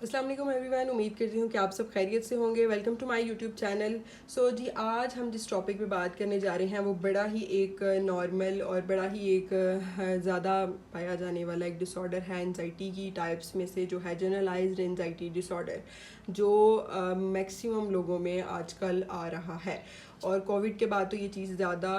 अस्सलाम वालेकुम एवरीवन, उम्मीद करती हूँ कि आप सब खैरियत से होंगे। Welcome to my YouTube channel. So जी, आज हम जिस टॉपिक पे बात करने जा रहे हैं वो बड़ा ही एक नॉर्मल और बड़ा ही एक ज़्यादा पाया जाने वाला एक डिसऑर्डर है एंजाइटी की टाइप्स में से, जो है जनरलाइज्ड एंजाइटी डिसऑर्डर, जो मैक्सिमम लोगों में आजकल आ रहा है। और कोविड के बाद तो ये चीज़ ज़्यादा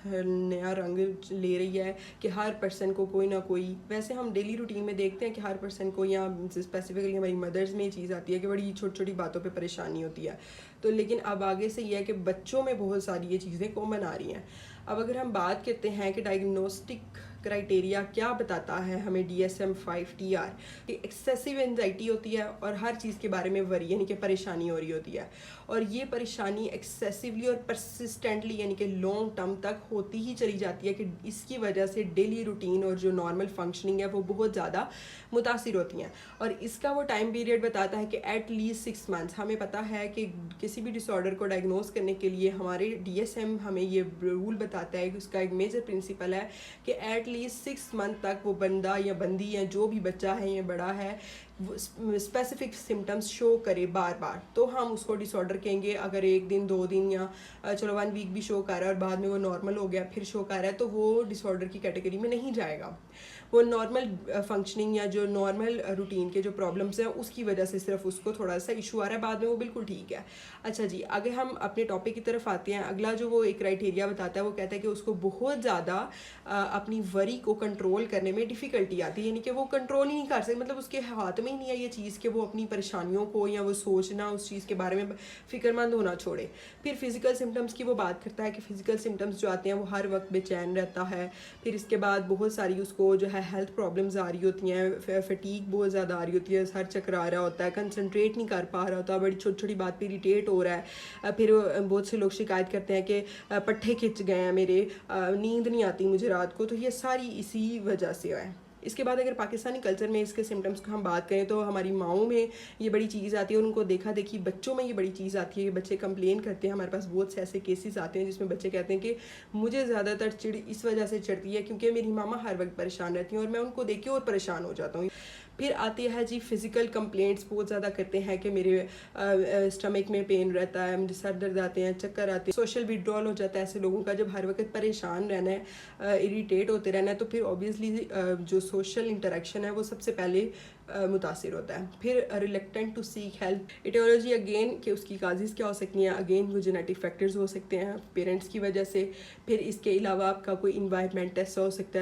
नया रंग ले रही है कि हर पर्सन को कोई ना कोई, वैसे हम डेली रूटीन में देखते हैं कि हर पर्सन को, या स्पेसिफिकली हमारी मदर्स में ये चीज़ आती है कि बड़ी छोटी छोटी बातों पे परेशानी होती है। तो लेकिन अब आगे से ये है कि बच्चों में बहुत सारी ये चीज़ें कॉमन आ रही हैं। अब अगर हम बात करते हैं कि डायग्नोस्टिक क्राइटेरिया क्या बताता है हमें DSM-5 कि एक्सेसिव एंजाइटी होती है और हर चीज़ के बारे में वरी यानी कि परेशानी हो रही होती है, और ये परेशानी एक्सेसिवली और परसिस्टेंटली यानी कि लॉन्ग टर्म तक होती ही चली जाती है कि इसकी वजह से डेली रूटीन और जो नॉर्मल फंक्शनिंग है वो बहुत ज़्यादा मुतासिर होती हैं। और इसका वो टाइम पीरियड बताता है कि एट लीस्ट 6 मंथ्स। हमें पता है कि किसी भी डिसऑर्डर को डायग्नोस करने के लिए हमारे DSM हमें ये रूल बताता है कि उसका एक मेजर प्रिंसिपल है कि एट लीस्ट 6 मंथ तक वो बंदा या बंदी या जो भी बच्चा है या बड़ा है स्पेसिफिक सिम्टम्स शो करे बार बार, तो हम उसको डिसऑर्डर कहेंगे। अगर एक दिन 2 दिन या चलो 1 वीक भी शो कर रहा है और बाद में वो नॉर्मल हो गया फिर शो कर रहा है, तो वो डिसऑर्डर की कैटेगरी में नहीं जाएगा। वो नॉर्मल फंक्शनिंग या जो नॉर्मल रूटीन के जो प्रॉब्लम्स हैं उसकी वजह से सिर्फ उसको थोड़ा सा इशू आ रहा है, बाद में वो बिल्कुल ठीक है। अच्छा जी, आगे हम अपने टॉपिक की तरफ आते हैं। अगला जो वो एक क्राइटेरिया बताता है वो कहता है कि उसको बहुत ज़्यादा अपनी वरी को कंट्रोल करने में डिफ़िकल्टी आती है, यानी कि वो कंट्रोल ही नहीं कर सकते, मतलब उसके हाथ में ही नहीं है ये चीज़ कि वो अपनी परेशानियों को या वो सोचना उस चीज़ के बारे में फ़िक्रमंद होना छोड़े। फिर फिज़िकल सिम्टम्स की वो बात करता है कि फ़िज़िकल सिम्टम्स जो आते हैं वो हर वक्त बेचैन रहता है। फिर इसके बाद बहुत सारी उसको जो है हेल्थ प्रॉब्लम्स आ रही होती हैं, फटीग बहुत ज़्यादा आ रही होती है, सर चकरा रहा होता है, कंसंट्रेट नहीं कर पा रहा होता, बड़ी छोटी छोटी बात पे इरिटेट हो रहा है। फिर बहुत से लोग शिकायत करते हैं कि पट्ठे खिंच गए हैं मेरे, नींद नहीं आती मुझे रात को, तो ये सारी इसी वजह से है। इसके बाद अगर पाकिस्तानी कल्चर में इसके सिम्टम्स को हम बात करें तो हमारी माओं में ये बड़ी चीज़ आती है, और उनको देखा देखी बच्चों में ये बड़ी चीज़ आती है कि बच्चे कंप्लेन करते हैं। हमारे पास बहुत से ऐसे केसेस आते हैं जिसमें बच्चे कहते हैं कि मुझे ज़्यादातर चिड़ इस वजह से चढ़ती है क्योंकि मेरी मामा हर वक्त परेशान रहती हैं और मैं उनको देख के और परेशान हो जाता हूँ। फिर आती है जी फिज़िकल कंप्लेंट्स, बहुत ज़्यादा करते हैं कि मेरे स्टमक में पेन रहता है, मुझे सर दर्द आते हैं, चक्कर आते हैं। सोशल विड्रॉल हो जाता है ऐसे लोगों का, जब हर वक्त परेशान रहना है, इरिटेट होते रहना है, तो फिर ऑब्वियसली जो सोशल इंटरेक्शन है वो सबसे पहले मुतासिर होता है। फिर reluctant to seek help, aetiology again कि उसकी काजेज़ क्या हो सकती हैं, अगेन वो जेनेटिक फैक्टर्स हो सकते हैं पेरेंट्स की वजह से। फिर इसके अलावा आपका कोई इन्वायरमेंट ऐसा हो सकता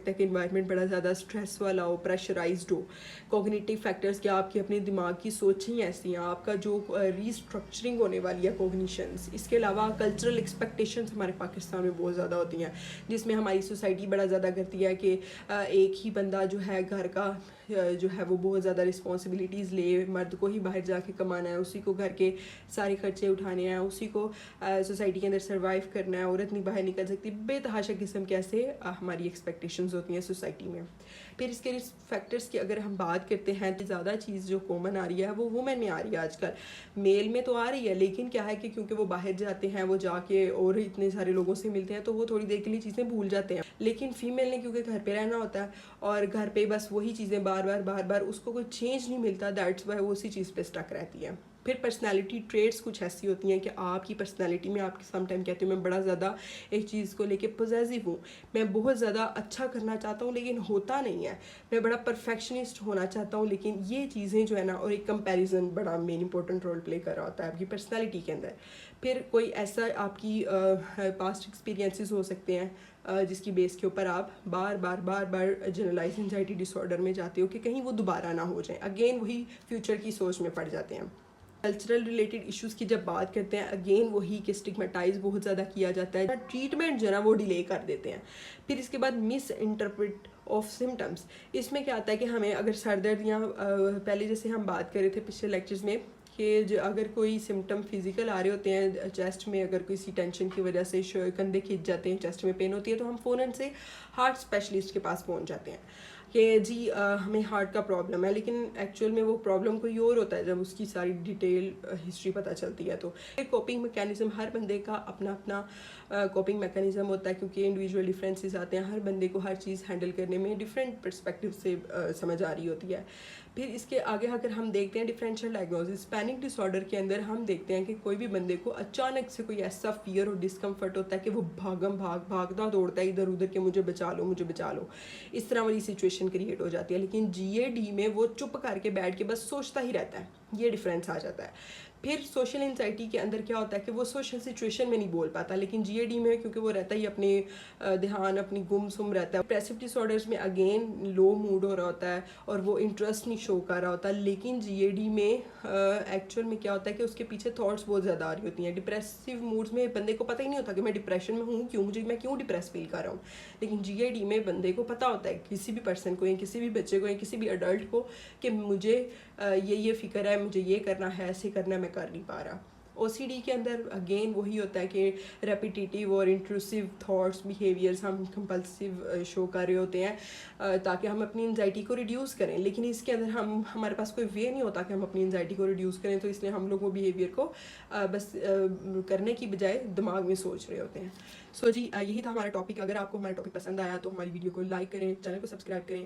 है कि इन्वायरमेंट बड़ा ज़्यादा स्ट्रेस वाला हो, प्रेशराइज्ड हो। कॉग्निटिव फैक्टर्स कि आपकी अपने दिमाग की सोच ही ऐसी हैं, आपका जो रीस्ट्रक्चरिंग होने वाली है कॉग्निशंस। इसके अलावा कल्चरल एक्सपेक्टेशंस हमारे पाकिस्तान में बहुत ज़्यादा होती हैं, जिसमें हमारी सोसाइटी बड़ा ज़्यादा करती है कि एक ही बंदा जो है घर का जो है वो बहुत ज़्यादा रिस्पॉन्सिबिलिटीज़ ले, मर्द को ही बाहर जाके कमाना है, उसी को घर के सारे खर्चे उठाने हैं, उसी को सोसाइटी के अंदर सर्वाइव करना है, औरत नहीं बाहर निकल सकती। बेतहाशा किस्म के ऐसे हमारी एक्सपेक्टेशंस होती हैं सोसाइटी में। फिर इसके फैक्टर्स की अगर हम बात करते हैं तो ज़्यादा चीज़ जो कॉमन आ रही है वो वुमेन में आ रही है आजकल। मेल में तो आ रही है, लेकिन क्या है कि क्योंकि वो बाहर जाते हैं, वो जाके और इतने सारे लोगों से मिलते हैं, तो वो थोड़ी देर के लिए चीज़ें भूल जाते हैं। लेकिन फीमेल ने क्योंकि घर पे रहना होता है और घर पे बस वही चीज़ें बार बार उसको कोई चेंज नहीं मिलता, दैट्स वाई वो उसी चीज़ पे स्टक रहती है। फिर पर्सनालिटी ट्रेट्स कुछ ऐसी होती हैं कि आपकी पर्सनालिटी में आपकी सम टाइम कहती हूँ मैं बड़ा ज़्यादा एक चीज़ को लेके पॉजेसिव हूँ, मैं बहुत ज़्यादा अच्छा करना चाहता हूँ लेकिन होता नहीं है, मैं बड़ा परफेक्शनिस्ट होना चाहता हूँ, लेकिन ये चीज़ें जो है ना, और एक कंपैरिजन बड़ा मेन इंपॉर्टेंट रोल प्ले कर रहा होता है आपकी पर्सनालिटी के अंदर। फिर कोई ऐसा आपकी पास्ट एक्सपीरियंसेस हो सकते हैं जिसकी बेस के ऊपर आप बार बार जनरलाइज एंजाइटी डिसऑर्डर में जाते हो कि कहीं वो दोबारा ना हो जाए, अगेन वही फ्यूचर की सोच में पड़ जाते हैं। कल्चरल रिलेटेड इश्यूज़ की जब बात करते हैं, अगेन वही कि स्टिग्मेटाइज बहुत ज़्यादा किया जाता है, ट्रीटमेंट जो है ना वो डिले कर देते हैं। फिर इसके बाद मिस इंटरप्रेट ऑफ सिम्टम्स, इसमें क्या आता है कि हमें अगर सर दर्द या पहले जैसे हम बात कर रहे थे पिछले लेक्चर्स में कि जो अगर कोई सिम्टम फिजिकल आ रहे होते हैं चेस्ट में, अगर किसी टेंशन की वजह से कंधे खींच जाते हैं, चेस्ट में पेन होती है, तो हम फ़ौरन से हार्ट स्पेशलिस्ट के पास पहुंच जाते हैं कि जी हमें हार्ट का प्रॉब्लम है, लेकिन एक्चुअल में वो प्रॉब्लम कोई और होता है जब उसकी सारी डिटेल हिस्ट्री पता चलती है। तो कोपिंग मैकेनिज़्म, हर बंदे का अपना अपना कोपिंग मैकेनिज़्म होता है क्योंकि इंडिविजुअल डिफरेंसेस आते हैं, हर बंदे को हर चीज़ हैंडल करने में डिफरेंट पर्सपेक्टिव से समझ आ रही होती है। پھر اس کے آگے اگر ہم دیکھتے ہیں ڈفرینشیل ڈائگنوسس، پینک ڈس آرڈر کے اندر ہم دیکھتے ہیں کہ کوئی بھی بندے کو اچانک سے کوئی ایسا فیئر اور ڈسکمفرٹ ہوتا ہے کہ وہ بھاگنا دوڑتا ہے ادھر ادھر کہ مجھے بچا لو، اس طرح والی سچویشن کریٹ ہو جاتی ہے. لیکن جی اے ڈی میں وہ چپ کر کے بیٹھ کے بس سوچتا ہی رہتا ہے، یہ ڈفرینس آ جاتا ہے. پھر سوشل انزائٹی کے اندر کیا ہوتا ہے کہ وہ سوشل سچویشن میں نہیں بول پاتا، لیکن جی اے ڈی میں کیونکہ وہ رہتا ہی اپنے دھیان اپنی گم سم رہتا ہے. ڈپریسو ڈس آرڈرز میں اگین لو موڈ ہو رہا ہوتا ہے اور وہ انٹرسٹ نہیں شو کر رہا ہوتا، لیکن جی اے ڈی میں ایکچوئل میں کیا ہوتا ہے کہ اس کے پیچھے تھاٹس بہت زیادہ آ رہی ہوتی ہیں. ڈپریسو موڈز میں بندے کو پتہ ہی نہیں ہوتا کہ میں ڈپریشن میں ہوں، میں کیوں ڈپریس فیل کر رہا ہوں. لیکن جی اے ڈی میں بندے کو پتہ ہوتا ہے، کسی بھی پرسن کو یا کسی بھی بچے کو یا کسی بھی اڈلٹ کو، کہ مجھے یہ فکر ہے، مجھے یہ کرنا ہے، ایسے کرنا ہے، میں کر نہیں پا رہا. او سی ڈی کے اندر اگین وہی ہوتا ہے کہ ریپیٹیٹیو اور انٹروسیو تھاٹس بیہیویئرس ہم کمپلسیو شو کر رہے ہوتے ہیں تاکہ ہم اپنی انزائٹی کو ریڈیوس کریں. لیکن اس کے اندر ہمارے پاس کوئی وے نہیں ہوتا کہ ہم اپنی انزائٹی کو ریڈیوس کریں، تو اس لیے ہم لوگ وہ بیہیویئر کو بس کرنے کی بجائے دماغ میں سوچ رہے ہوتے ہیں. سو جی یہی تھا ہمارا ٹاپک. اگر آپ کو ہمارا ٹاپک پسند آیا تو ہماری ویڈیو کو لائک کریں، چینل کو سبسکرائب کریں.